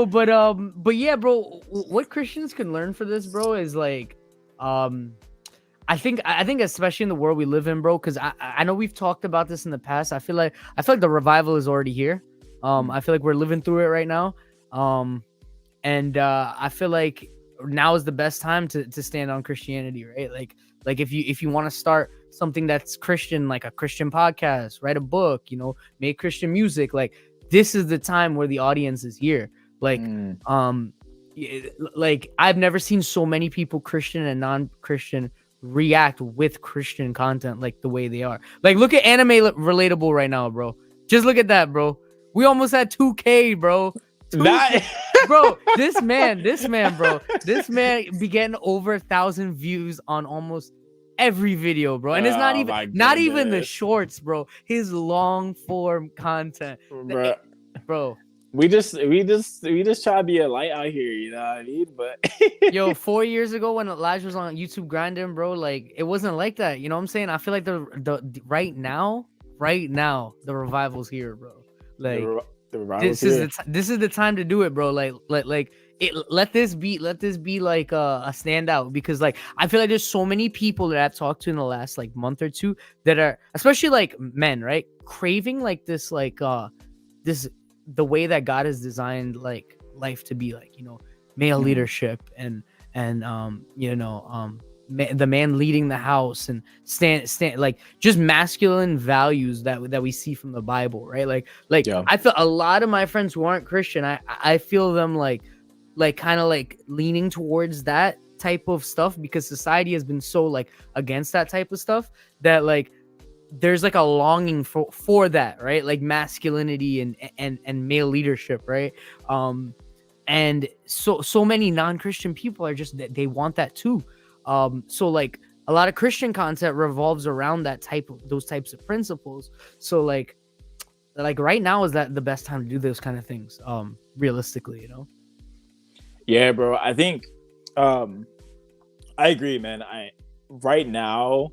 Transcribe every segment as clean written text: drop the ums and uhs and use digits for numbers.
but yeah, bro. What Christians can learn for this, bro, is like, I think especially in the world we live in, bro, because I know we've talked about this in the past. I feel like the revival is already here. I feel like we're living through it right now. And I feel like now is the best time to stand on Christianity, right? Like if you want to start something that's Christian, like a Christian podcast, write a book, make Christian music, like this is the time where the audience is here. Like like I've never seen so many people, Christian and non-Christian, react with Christian content like the way they are. Like look at Anime Relatable right now, bro. Just look at that, bro. We almost had 2K, bro. 2K. That Bro, this man, bro, this man be getting over 1,000 views on almost every video, bro. And it's not even the shorts, bro. His long form content, bro. We just try to be a light out here, you know what I mean? But yo, 4 years ago when Elijah was on YouTube grinding, bro, like it wasn't like that. You know what I'm saying? I feel like the right now, the revival's here, bro. Like this is the time to do it, bro. Let this be like a standout, because like I feel like there's so many people that I've talked to in the last like month or two that are, especially like men, right, craving like this, like the way that God has designed like life to be, like, male leadership and the man leading the house and stand like just masculine values that we see from the Bible, right? Like yeah. I feel a lot of my friends who aren't Christian, I feel them like kind of like leaning towards that type of stuff, because society has been so like against that type of stuff that like there's like a longing for that, right? Like masculinity and male leadership, right? And so many non-Christian people are just, they want that too. So like a lot of Christian content revolves around those types of principles. So like right now is that the best time to do those kind of things, realistically, Yeah, bro. I think I agree, man. Right now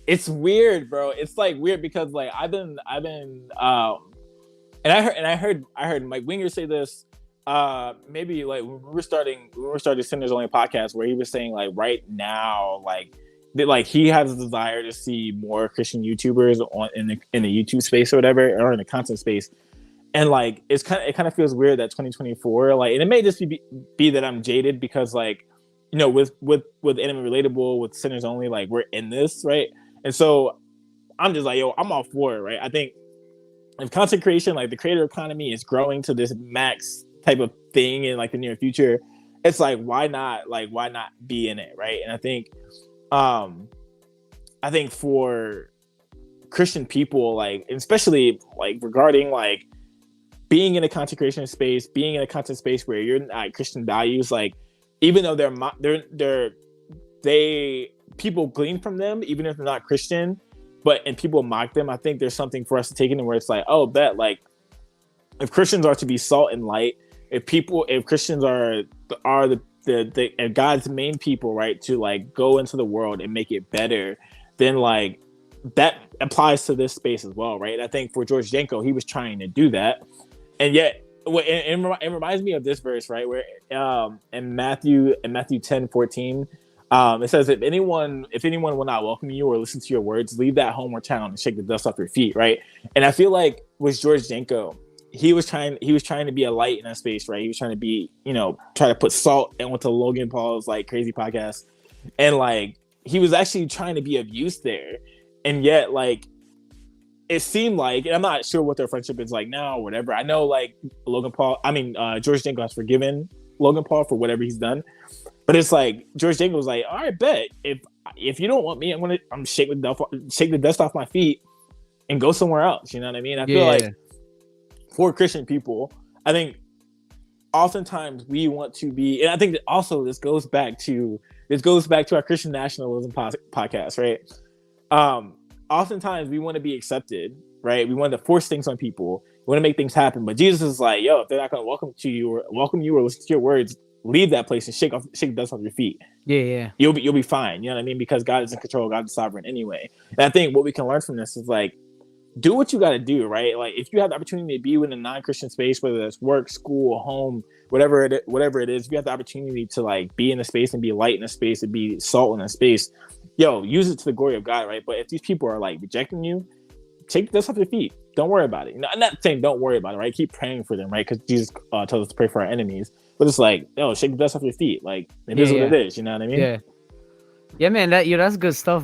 it's weird, bro. It's like weird because like I've been and I heard Mike Winger say this maybe like when we were starting Sinners Only podcast, where he was saying like right now like that, like he has a desire to see more Christian YouTubers in the YouTube space or whatever, or in the content space. And like it kind of feels weird that 2024, like, and it may just be that I'm jaded because like, with Anime Relatable, with Sinners Only, like we're in this, right? And so I'm just like, yo, I'm all for it, right? I think if content creation, like the creator economy, is growing to this max type of thing in like the near future, it's like why not be in it, right? And I think for Christian people, like especially like regarding like being in a content creation space, being in a content space where you're not Christian values, like even though people glean from them, even if they're not Christian, and people mock them, I think there's something for us to take in where it's like, oh, bet like if Christians are to be salt and light, if Christians are God's main people, right, to like go into the world and make it better, then like that applies to this space as well, right? And I think for George Janko, he was trying to do that, and yet it reminds me of this verse, right, where in Matthew 10:14. It says, if anyone will not welcome you or listen to your words, leave that home or town and shake the dust off your feet, right? And I feel like with George Janko, he was trying to be a light in that space, right? He was trying to be, try to put salt into Logan Paul's like crazy podcast, and like he was actually trying to be of use there, and yet like it seemed like, and I'm not sure what their friendship is like now or whatever. I know like George Janko has forgiven Logan Paul for whatever he's done. But it's like George Janko was like, all right, bet if you don't want me, I'm shake the dust off my feet and go somewhere else. You know what I mean? I feel like for Christian people, I think oftentimes we want to be, and I think that also this goes back to our Christian nationalism podcast, right? Oftentimes we want to be accepted, right? We want to force things on people. We want to make things happen. But Jesus is like, yo, if they're not going to welcome you or listen to your words, leave that place and shake the dust off your feet. Yeah. You'll be fine. You know what I mean? Because God is in control. God is sovereign anyway. And I think what we can learn from this is like, do what you got to do, right? Like if you have the opportunity to be in a non-Christian space, whether that's work, school, home, whatever it is, if you have the opportunity to like be in a space and be light in a space and be salt in a space, yo, use it to the glory of God, right? But if these people are like rejecting you, take the dust off your feet. Don't worry about it. I'm not saying don't worry about it, right? Keep praying for them, right? Because Jesus tells us to pray for our enemies. But it's like, yo, shake the dust off your feet. Like it is what it is. You know what I mean? Yeah, man. That's good stuff.